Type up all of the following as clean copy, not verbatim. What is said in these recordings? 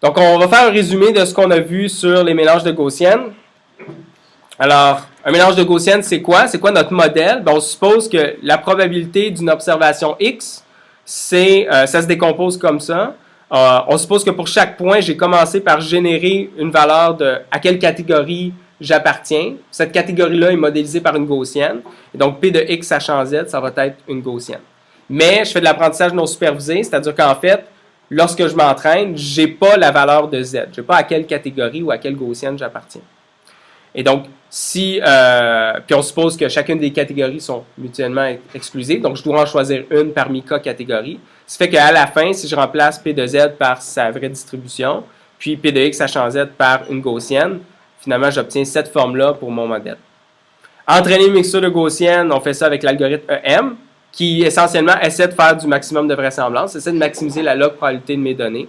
Donc, on va faire un résumé de ce qu'on a vu sur les mélanges de gaussiennes. Alors, un mélange de gaussiennes, c'est quoi? C'est quoi notre modèle? Ben, on suppose que la probabilité d'une observation X, ça se décompose comme ça. On suppose que pour chaque point, j'ai commencé par générer une valeur de à quelle catégorie j'appartiens. Cette catégorie-là est modélisée par une gaussienne. Et donc, P de X sachant Z, ça va être une gaussienne. Mais je fais de l'apprentissage non supervisé, c'est-à-dire qu'en fait, lorsque je m'entraîne, je n'ai pas la valeur de Z. Je n'ai pas à quelle catégorie ou à quelle gaussienne j'appartiens. Et donc, puis on suppose que chacune des catégories sont mutuellement exclusives, donc je dois en choisir une parmi K catégories. Ce fait qu'à la fin, si je remplace P de Z par sa vraie distribution, puis P de X sachant Z par une gaussienne, finalement, j'obtiens cette forme-là pour mon modèle. Entraîner une mixture de gaussienne, on fait ça avec l'algorithme EM, qui essentiellement essaie de faire du maximum de vraisemblance, essaie de maximiser la log probabilité de mes données.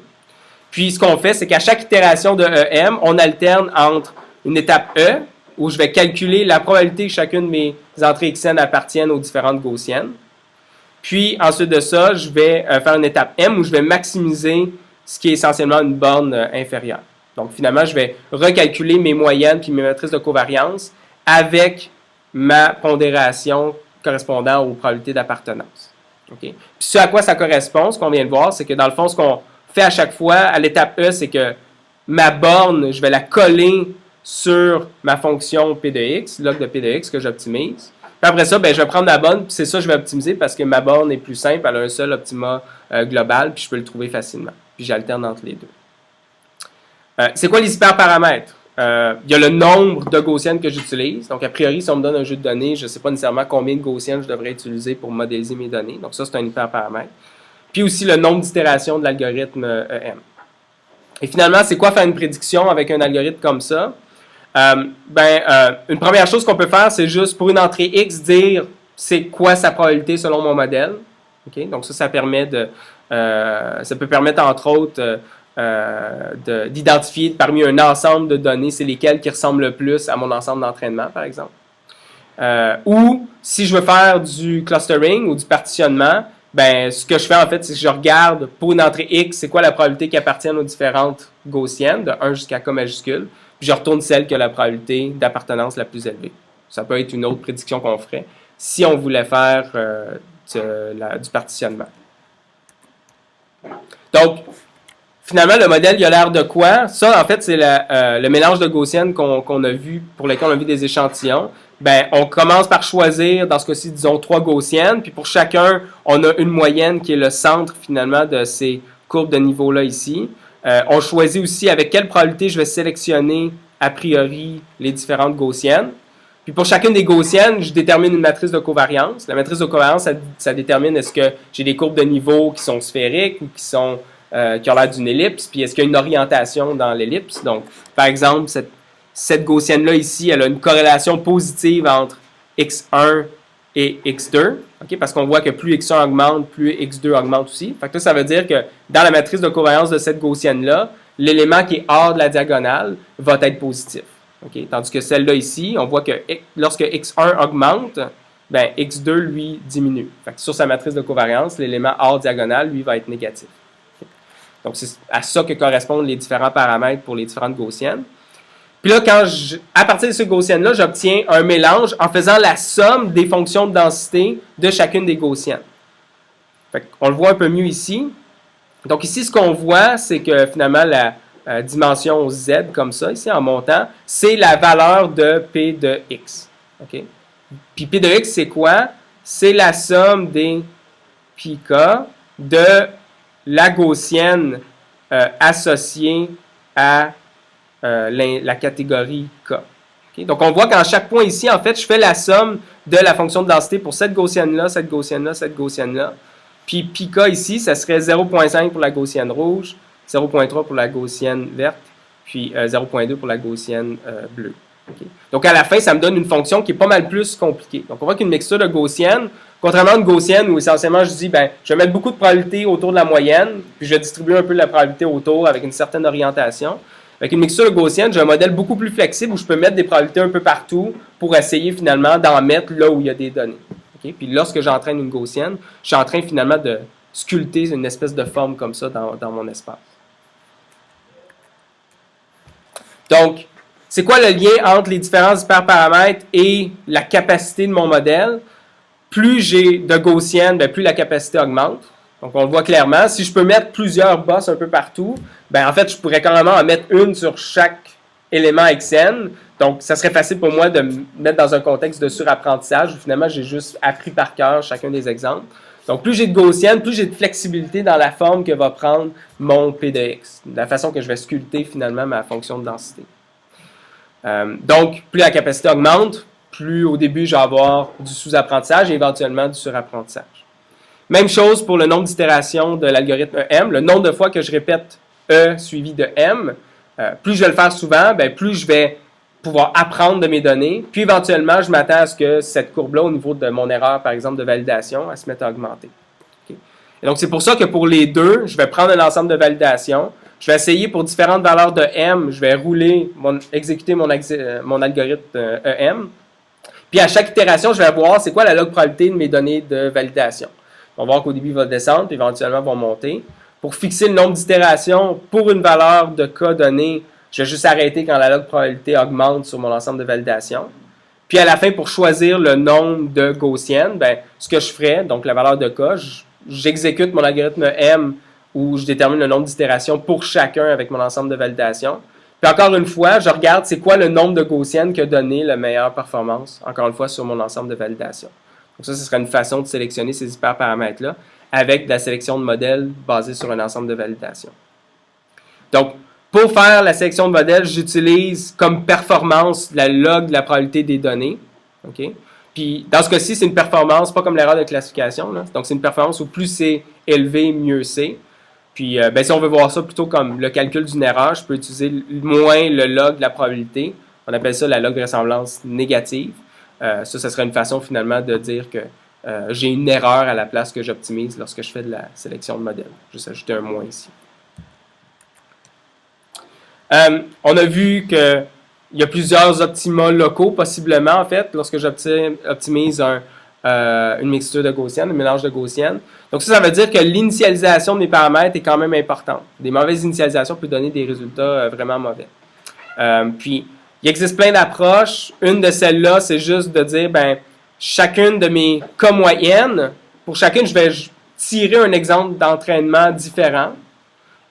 Puis ce qu'on fait, c'est qu'à chaque itération de EM, on alterne entre une étape E, où je vais calculer la probabilité que chacune de mes entrées xn appartiennent aux différentes gaussiennes. Puis ensuite de ça, je vais faire une étape M, où je vais maximiser ce qui est essentiellement une borne inférieure. Donc finalement, je vais recalculer mes moyennes puis mes matrices de covariance avec ma pondération correspondant aux probabilités d'appartenance. Okay? Puis ce à quoi ça correspond, ce qu'on vient de voir, c'est que dans le fond, ce qu'on fait à chaque fois, à l'étape E, c'est que ma borne, je vais la coller sur ma fonction P de X, log de P de X que j'optimise. Puis après ça, ben, je vais prendre la borne, puis c'est ça que je vais optimiser parce que ma borne est plus simple, elle a un seul optima global, puis je peux le trouver facilement. Puis j'alterne entre les deux. C'est quoi les hyperparamètres? Il y a le nombre de gaussiennes que j'utilise. Donc, a priori, si on me donne un jeu de données, je ne sais pas nécessairement combien de gaussiennes je devrais utiliser pour modéliser mes données. Donc, ça, c'est un hyperparamètre. Puis aussi le nombre d'itérations de l'algorithme EM. Et finalement, c'est quoi faire une prédiction avec un algorithme comme ça? Une première chose qu'on peut faire, c'est juste pour une entrée X, dire c'est quoi sa probabilité selon mon modèle. Okay? Donc ça permet ça peut permettre entre autres d'identifier parmi un ensemble de données, c'est lesquelles qui ressemblent le plus à mon ensemble d'entraînement, par exemple. Ou si je veux faire du clustering ou du partitionnement, ben, ce que je fais en fait, c'est que je regarde pour une entrée X, c'est quoi la probabilité qui appartienne aux différentes gaussiennes, de 1 jusqu'à K majuscule, puis je retourne celle qui a la probabilité d'appartenance la plus élevée. Ça peut être une autre prédiction qu'on ferait si on voulait faire du partitionnement. Donc, finalement, le modèle, il a l'air de quoi? Ça, en fait, c'est le mélange de gaussiennes qu'on a vu, pour lequel on a vu des échantillons. Ben, on commence par choisir, dans ce cas-ci, disons, 3 gaussiennes, puis pour chacun, on a une moyenne qui est le centre, finalement, de ces courbes de niveau-là ici. On choisit aussi avec quelle probabilité je vais sélectionner, a priori, les différentes gaussiennes. Puis pour chacune des gaussiennes, je détermine une matrice de covariance. La matrice de covariance, ça détermine est-ce que j'ai des courbes de niveau qui sont sphériques ou qui ont l'air d'une ellipse, puis est-ce qu'il y a une orientation dans l'ellipse. Donc, par exemple, cette gaussienne-là ici, elle a une corrélation positive entre x1 et x2, okay? Parce qu'on voit que plus x1 augmente, plus x2 augmente aussi. Fait que ça veut dire que dans la matrice de covariance de cette gaussienne-là, l'élément qui est hors de la diagonale va être positif. Okay? Tandis que celle-là ici, on voit que lorsque x1 augmente, ben, x2, lui, diminue. Fait que sur sa matrice de covariance, l'élément hors diagonale, lui, va être négatif. Okay? Donc, c'est à ça que correspondent les différents paramètres pour les différentes gaussiennes. Puis là, à partir de ces gaussiennes-là, j'obtiens un mélange en faisant la somme des fonctions de densité de chacune des gaussiennes. Fait qu'on le voit un peu mieux ici. Donc ici, ce qu'on voit, c'est que finalement, la dimension Z, comme ça, ici, en montant, c'est la valeur de P de X. Okay? Puis P de X, c'est quoi? C'est la somme des πk de la gaussienne associée à la catégorie K. Okay? Donc, on voit qu'en chaque point ici, en fait, je fais la somme de la fonction de densité pour cette gaussienne-là, cette gaussienne-là, cette gaussienne-là. Puis πk ici, ça serait 0,5 pour la gaussienne rouge, 0,3 pour la gaussienne verte, puis 0,2 pour la gaussienne bleue. Okay? Donc, à la fin, ça me donne une fonction qui est pas mal plus compliquée. Donc, on voit qu'une mixture de gaussienne, contrairement à une gaussienne où essentiellement je dis, ben, je vais mettre beaucoup de probabilité autour de la moyenne, puis je vais distribuer un peu la probabilité autour avec une certaine orientation. Avec une mixture gaussienne, j'ai un modèle beaucoup plus flexible où je peux mettre des probabilités un peu partout pour essayer finalement d'en mettre là où il y a des données. Okay? Puis lorsque j'entraîne une gaussienne, je suis en train finalement de sculpter une espèce de forme comme ça dans mon espace. Donc, c'est quoi le lien entre les différents hyperparamètres et la capacité de mon modèle? Plus j'ai de Gaussienne, ben plus la capacité augmente. Donc, on le voit clairement. Si je peux mettre plusieurs bosses un peu partout, ben en fait, je pourrais carrément en mettre une sur chaque élément XN. Donc, ça serait facile pour moi de me mettre dans un contexte de surapprentissage où finalement, j'ai juste appris par cœur chacun des exemples. Donc, plus j'ai de Gaussienne, plus j'ai de flexibilité dans la forme que va prendre mon P de X, la façon que je vais sculpter finalement ma fonction de densité. Donc, plus la capacité augmente, plus au début, je vais avoir du sous-apprentissage et éventuellement du surapprentissage. Même chose pour le nombre d'itérations de l'algorithme EM. Le nombre de fois que je répète E suivi de M, plus je vais le faire souvent, ben, plus je vais pouvoir apprendre de mes données. Puis éventuellement, je m'attends à ce que cette courbe-là, au niveau de mon erreur, par exemple, de validation, elle se mette à augmenter. Okay. Et donc, c'est pour ça que pour les deux, je vais prendre un ensemble de validation. Je vais essayer pour différentes valeurs de M, je vais exécuter mon algorithme EM. Puis à chaque itération, je vais voir c'est quoi la log probabilité de mes données de validation. On va voir qu'au début, il va descendre, puis éventuellement, il va monter. Pour fixer le nombre d'itérations pour une valeur de cas donnée, je vais juste arrêter quand la log probabilité augmente sur mon ensemble de validation. Puis à la fin, pour choisir le nombre de Gaussiennes, ben, ce que je ferais, donc la valeur de cas, j'exécute mon algorithme M où je détermine le nombre d'itérations pour chacun avec mon ensemble de validation. Puis encore une fois, je regarde c'est quoi le nombre de Gaussiennes qui a donné la meilleure performance, encore une fois, sur mon ensemble de validation. Donc ça, ce serait une façon de sélectionner ces hyperparamètres-là avec de la sélection de modèles basée sur un ensemble de validation. Donc, pour faire la sélection de modèles, j'utilise comme performance la log de la probabilité des données. Okay? Puis, dans ce cas-ci, c'est une performance, pas comme l'erreur de classification. Là. Donc, c'est une performance où plus c'est élevé, mieux c'est. Puis, ben, si on veut voir ça plutôt comme le calcul d'une erreur, je peux utiliser moins le log de la probabilité. On appelle ça la log de ressemblance négative. Ça serait une façon finalement de dire que j'ai une erreur à la place que j'optimise lorsque je fais de la sélection de modèles. Je vais ajouter un moins ici. On a vu qu'il y a plusieurs optima locaux, possiblement, en fait, lorsque j'optimise une mixture de Gaussienne, un mélange de Gaussienne. Donc ça veut dire que l'initialisation de mes paramètres est quand même importante. Des mauvaises initialisations peuvent donner des résultats vraiment mauvais. Puis, il existe plein d'approches. Une de celles-là, c'est juste de dire, ben, chacune de mes cas moyennes, pour chacune, je vais tirer un exemple d'entraînement différent.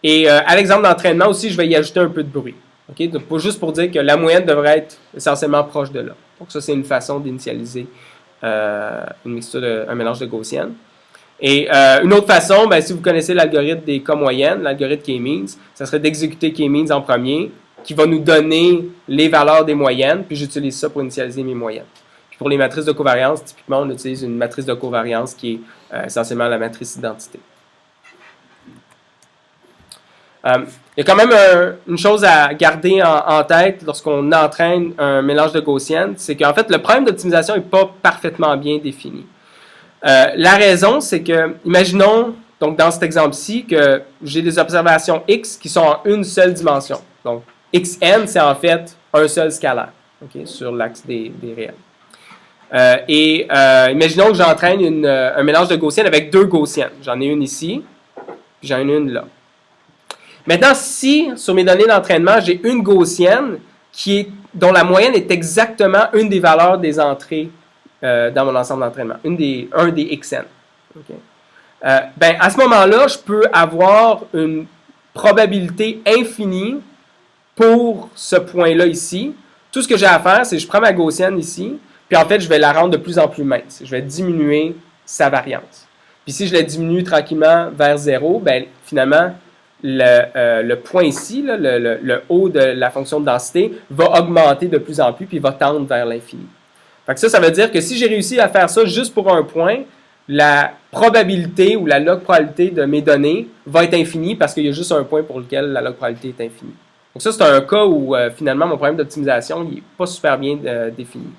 Et à l'exemple d'entraînement aussi, je vais y ajouter un peu de bruit. Okay? Donc, juste pour dire que la moyenne devrait être essentiellement proche de là. Donc ça, c'est une façon d'initialiser une mixture un mélange de Gaussienne. Et une autre façon, ben, si vous connaissez l'algorithme des cas moyennes, l'algorithme K-means, ça serait d'exécuter K-means en premier, qui va nous donner les valeurs des moyennes, puis j'utilise ça pour initialiser mes moyennes. Puis pour les matrices de covariance, typiquement, on utilise une matrice de covariance qui est essentiellement la matrice d'identité. Il y a quand même une chose à garder en tête lorsqu'on entraîne un mélange de Gaussienne, c'est qu'en fait, le problème d'optimisation n'est pas parfaitement bien défini. La raison, c'est que, imaginons, donc dans cet exemple-ci, que j'ai des observations X qui sont en une seule dimension. Donc, Xn, c'est en fait un seul scalaire, okay, sur l'axe des réels. Imaginons que j'entraîne un mélange de Gaussienne avec deux Gaussiennes. J'en ai une ici, puis j'en ai une là. Maintenant, si sur mes données d'entraînement, j'ai une Gaussienne dont la moyenne est exactement une des valeurs des entrées dans mon ensemble d'entraînement, un des Xn. Okay. Ben, à ce moment-là, je peux avoir une probabilité infinie pour ce point-là ici. Tout ce que j'ai à faire, c'est que je prends ma Gaussienne ici, puis en fait, je vais la rendre de plus en plus mince. Je vais diminuer sa variance. Puis si je la diminue tranquillement vers 0, ben, finalement, le point ici, là, le haut de la fonction de densité, va augmenter de plus en plus, puis va tendre vers l'infini. Ça veut dire que si j'ai réussi à faire ça juste pour un point, la probabilité ou la log probabilité de mes données va être infinie parce qu'il y a juste un point pour lequel la log probabilité est infinie. Donc ça, c'est un cas où finalement mon problème d'optimisation n'est pas super bien défini.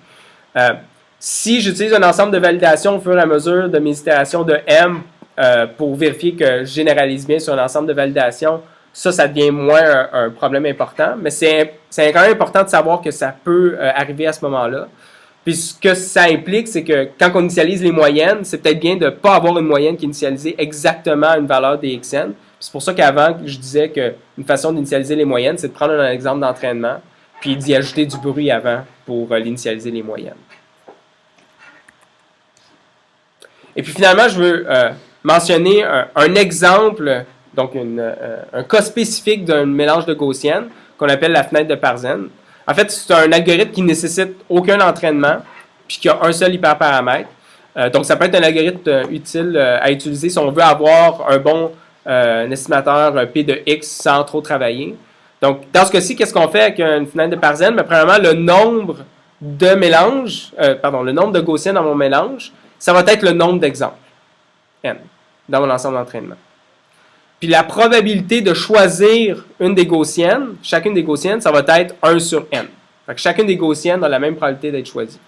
Si j'utilise un ensemble de validation au fur et à mesure de mes itérations de M pour vérifier que je généralise bien sur un ensemble de validation, ça devient moins un problème important, mais c'est quand même important de savoir que ça peut arriver à ce moment-là. Puis ce que ça implique, c'est que quand on initialise les moyennes, c'est peut-être bien de ne pas avoir une moyenne qui est initialisée exactement à une valeur des Xn. C'est pour ça qu'avant, je disais qu'une façon d'initialiser les moyennes, c'est de prendre un exemple d'entraînement, puis d'y ajouter du bruit avant pour l'initialiser les moyennes. Et puis finalement, je veux mentionner un exemple, donc un cas spécifique d'un mélange de gaussienne qu'on appelle la fenêtre de Parsons. En fait, c'est un algorithme qui ne nécessite aucun entraînement, puis qui a un seul hyperparamètre. Donc, ça peut être un algorithme utile à utiliser si on veut avoir un bon estimateur P de X sans trop travailler. Donc, dans ce cas-ci, qu'est-ce qu'on fait avec une fenêtre de Parsons? Mais premièrement, le nombre de mélanges, le nombre de gaussiennes dans mon mélange, ça va être le nombre d'exemples, n, dans mon ensemble d'entraînement. Puis la probabilité de choisir une des gaussiennes, chacune des gaussiennes, ça va être 1 sur n. Fait que chacune des gaussiennes a la même probabilité d'être choisie.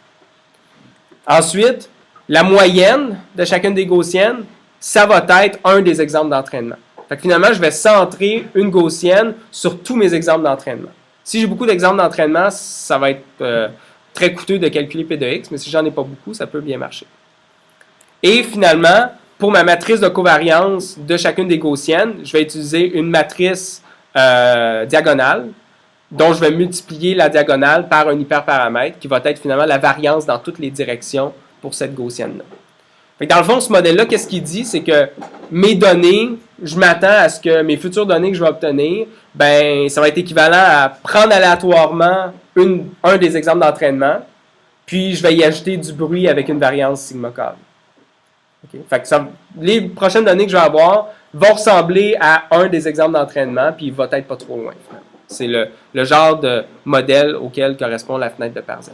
Ensuite, la moyenne de chacune des gaussiennes, ça va être un des exemples d'entraînement. Fait que finalement, je vais centrer une gaussienne sur tous mes exemples d'entraînement. Si j'ai beaucoup d'exemples d'entraînement, ça va être très coûteux de calculer P de X, mais si j'en ai pas beaucoup, ça peut bien marcher. Et finalement, pour ma matrice de covariance de chacune des gaussiennes, je vais utiliser une matrice diagonale, dont je vais multiplier la diagonale par un hyperparamètre, qui va être finalement la variance dans toutes les directions pour cette gaussienne-là. Dans le fond, ce modèle-là, qu'est-ce qu'il dit? C'est que mes données, je m'attends à ce que mes futures données que je vais obtenir, ben, ça va être équivalent à prendre aléatoirement un des exemples d'entraînement, puis je vais y ajouter du bruit avec une variance sigma carré. Okay. Fait que les prochaines données que je vais avoir vont ressembler à un des exemples d'entraînement, puis il va être pas trop loin. C'est le genre de modèle auquel correspond la fenêtre de Parsons.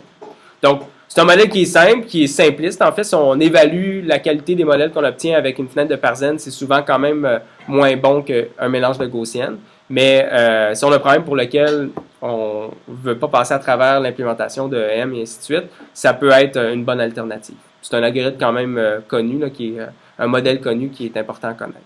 Donc, c'est un modèle qui est simple, qui est simpliste. En fait, si on évalue la qualité des modèles qu'on obtient avec une fenêtre de Parsons, c'est souvent quand même moins bon qu'un mélange de gaussiennes. Mais si on a un problème pour lequel on ne veut pas passer à travers l'implémentation de M et ainsi de suite, ça peut être une bonne alternative. C'est un algorithme quand même connu, là, qui est un modèle connu qui est important à connaître.